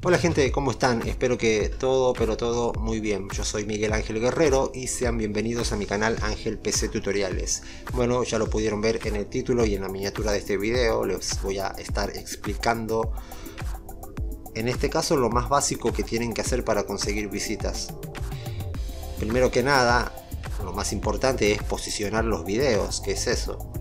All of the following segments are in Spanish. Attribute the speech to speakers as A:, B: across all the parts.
A: Hola gente, ¿cómo están? Espero que todo, pero todo muy bien. Yo soy Miguel Ángel Guerrero y sean bienvenidos a mi canal Ángel PC Tutoriales. Bueno, ya lo pudieron ver en el título y en la miniatura de este video. Les voy a estar explicando, en este caso, lo más básico que tienen que hacer para conseguir visitas. Primero que nada, lo más importante es posicionar los videos. ¿Qué es eso?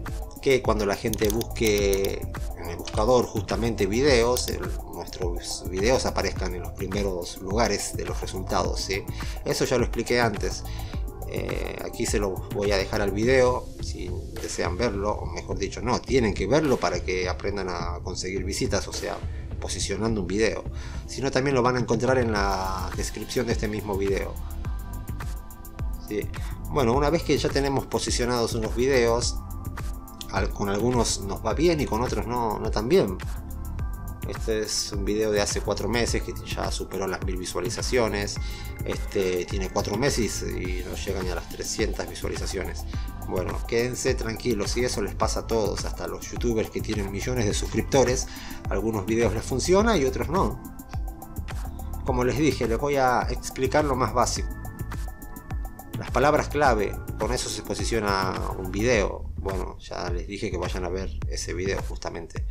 A: Que cuando la gente busque en el buscador justamente videos, nuestros videos aparezcan en los primeros lugares de los resultados, ¿sí? Eso ya lo expliqué antes. Aquí se lo voy a dejar al video si desean verlo, o mejor dicho, no, tienen que verlo para que aprendan a conseguir visitas, o sea, posicionando un video. Si no, también lo van a encontrar en la descripción de este mismo video, ¿sí? Bueno, una vez que ya tenemos posicionados unos videos, con algunos nos va bien y con otros no tan bien. Este es un video de hace 4 meses que ya superó las 1000 visualizaciones. Este tiene 4 meses y no llegan a las 300 visualizaciones. Bueno, quédense tranquilos, y eso les pasa a todos, hasta los youtubers que tienen millones de suscriptores. Algunos videos les funciona y otros no. Como les dije, les voy a explicar lo más básico. Las palabras clave, con eso se posiciona un video. Bueno, ya les dije que vayan a ver ese video justamente.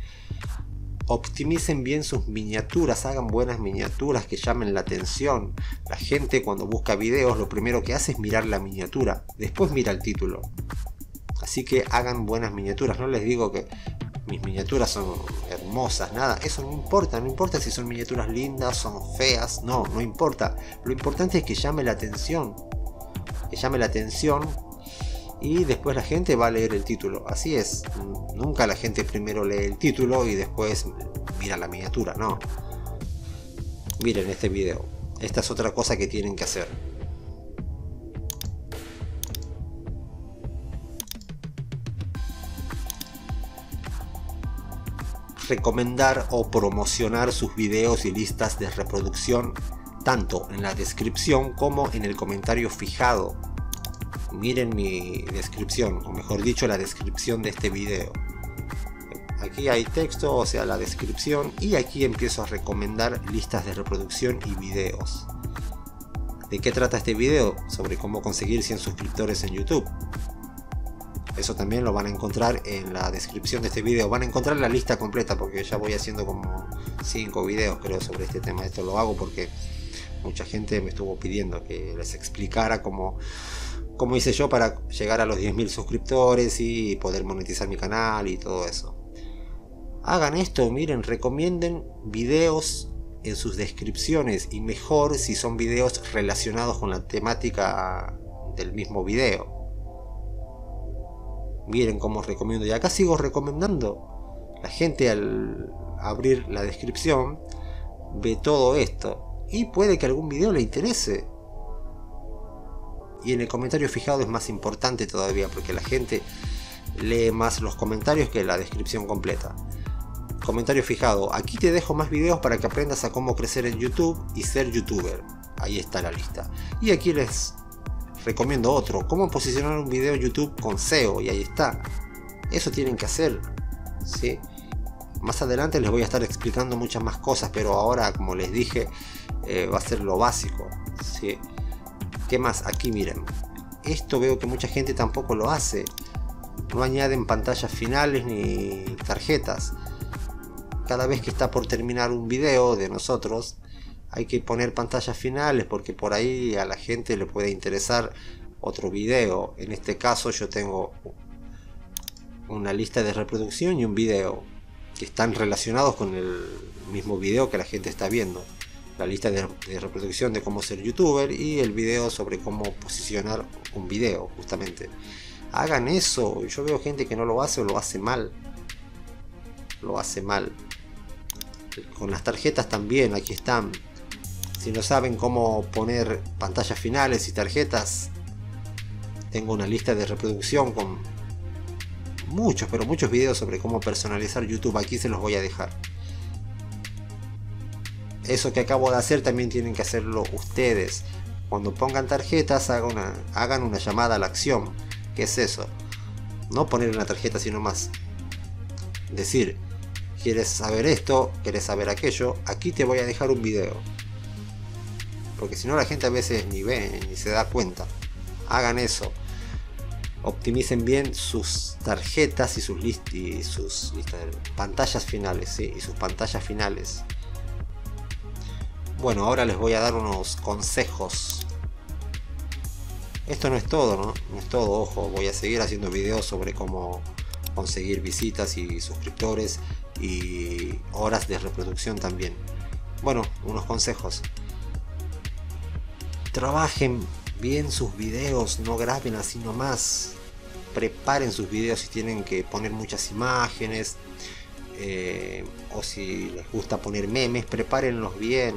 A: Optimicen bien sus miniaturas, hagan buenas miniaturas que llamen la atención. La gente cuando busca videos lo primero que hace es mirar la miniatura, después mira el título. Así que hagan buenas miniaturas. No les digo que mis miniaturas son hermosas, nada, eso no importa. No importa si son miniaturas lindas, son feas, no importa. Lo importante es que llame la atención. Que llame la atención. Y después la gente va a leer el título. Así es, nunca la gente primero lee el título y después mira la miniatura, no. Miren este video, esta es otra cosa que tienen que hacer. Recomendar o promocionar sus videos y listas de reproducción tanto en la descripción como en el comentario fijado. Miren mi descripción, o mejor dicho, la descripción de este video. Aquí hay texto, o sea, la descripción, y aquí empiezo a recomendar listas de reproducción y videos. ¿De qué trata este video? Sobre cómo conseguir 100 suscriptores en YouTube. Eso también lo van a encontrar en la descripción de este video. Van a encontrar la lista completa, porque ya voy haciendo como 5 videos, creo, sobre este tema. Esto lo hago porque mucha gente me estuvo pidiendo que les explicara cómo hice yo para llegar a los 10.000 suscriptores y poder monetizar mi canal y todo eso. Hagan esto, miren, recomienden videos en sus descripciones, y mejor si son videos relacionados con la temática del mismo video. Miren cómo recomiendo, y acá sigo recomendando. La gente al abrir la descripción ve todo esto y puede que algún video le interese. Y en el comentario fijado es más importante todavía, porque la gente lee más los comentarios que la descripción completa. Comentario fijado, aquí te dejo más videos para que aprendas a cómo crecer en YouTube y ser youtuber. Ahí está la lista. Y aquí les recomiendo otro, cómo posicionar un video en YouTube con SEO, y ahí está. Eso tienen que hacer, ¿sí? Más adelante les voy a estar explicando muchas más cosas, pero ahora, como les dije, va a ser lo básico, ¿sí? ¿Qué más? Aquí miren, esto veo que mucha gente tampoco lo hace. No añaden pantallas finales ni tarjetas. Cada vez que está por terminar un video de nosotros, hay que poner pantallas finales, porque por ahí a la gente le puede interesar otro video. En este caso yo tengo una lista de reproducción y un video que están relacionados con el mismo video que la gente está viendo. La lista de reproducción de cómo ser youtuber y el video sobre cómo posicionar un video, justamente. Hagan eso. Yo veo gente que no lo hace o lo hace mal. Lo hace mal. Con las tarjetas también, aquí están. Si no saben cómo poner pantallas finales y tarjetas, tengo una lista de reproducción con muchos, pero muchos videos sobre cómo personalizar YouTube. Aquí se los voy a dejar. Eso que acabo de hacer también tienen que hacerlo ustedes. Cuando pongan tarjetas, hagan una llamada a la acción. ¿Qué es eso? No poner una tarjeta, sino más decir: ¿Quieres saber esto? ¿Quieres saber aquello? Aquí te voy a dejar un video. Porque si no la gente a veces ni ve, ni se da cuenta. Hagan eso. Optimicen bien sus tarjetas y sus listas de pantallas finales, ¿sí? Y sus pantallas finales. Bueno, ahora les voy a dar unos consejos. Esto no es todo, ¿no? No es todo, ojo. Voy a seguir haciendo videos sobre cómo conseguir visitas y suscriptores y horas de reproducción también. Bueno, unos consejos. Trabajen bien sus videos, no graben así nomás. Preparen sus videos si tienen que poner muchas imágenes, o si les gusta poner memes, prepárenlos bien.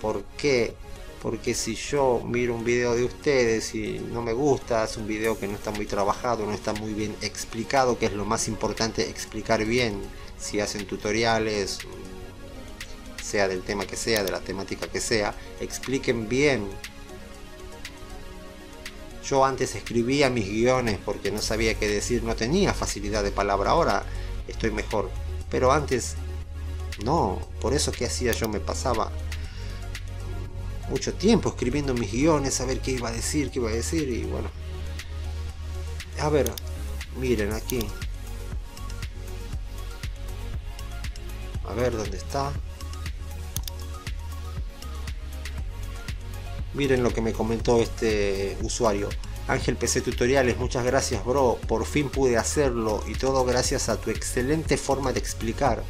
A: ¿Por qué? Porque si yo miro un video de ustedes y no me gusta, es un video que no está muy trabajado, no está muy bien explicado, que es lo más importante, explicar bien. Si hacen tutoriales, sea del tema que sea, de la temática que sea, expliquen bien. Yo antes escribía mis guiones porque no sabía qué decir, no tenía facilidad de palabra, ahora estoy mejor. Pero antes no, por eso que hacía yo, me pasaba mucho tiempo escribiendo mis guiones, a ver qué iba a decir, y bueno. A ver, miren aquí. A ver dónde está. Miren lo que me comentó este usuario. Ángel PC Tutoriales, muchas gracias bro, por fin pude hacerlo y todo gracias a tu excelente forma de explicar.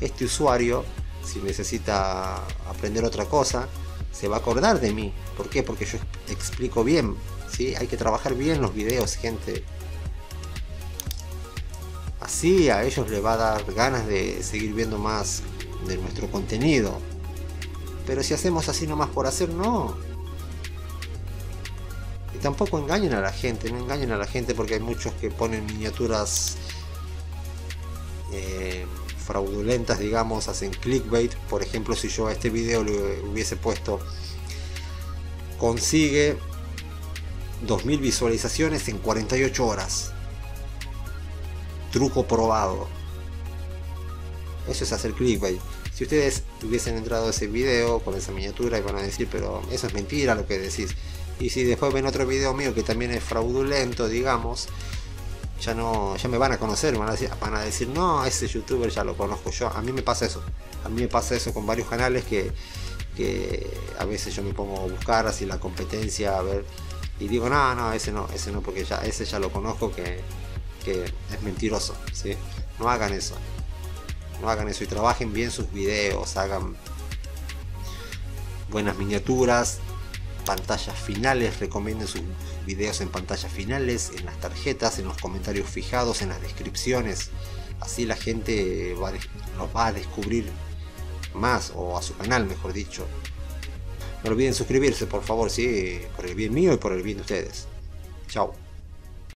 A: Este usuario, si necesita aprender otra cosa, se va a acordar de mí. ¿Por qué? Porque yo explico bien, ¿sí? Hay que trabajar bien los videos, gente. Así a ellos les va a dar ganas de seguir viendo más de nuestro contenido. Pero si hacemos así nomás por hacer, no. Y tampoco engañen a la gente, no engañen a la gente, porque hay muchos que ponen miniaturas fraudulentas, digamos, hacen clickbait. Por ejemplo, si yo a este video le hubiese puesto: consigue 2000 visualizaciones en 48 horas, truco probado. Eso es hacer clickbait. Si ustedes hubiesen entrado a ese video con esa miniatura y van a decir, pero eso es mentira lo que decís. Y si después ven otro video mío que también es fraudulento, digamos, ya me van a conocer, van a decir, no, ese youtuber ya lo conozco yo. A mí me pasa eso. A mí me pasa eso con varios canales que a veces yo me pongo a buscar así la competencia, a ver, y digo, no, ese no, porque ese ya lo conozco, que es mentiroso, ¿sí? No hagan eso. No hagan eso y trabajen bien sus videos, hagan buenas miniaturas, pantallas finales, recomienden sus videos en pantallas finales, en las tarjetas, en los comentarios fijados, en las descripciones. Así la gente los va a descubrir más, o a su canal, mejor dicho. No olviden suscribirse, por favor, sí, por el bien mío y por el bien de ustedes. Chao.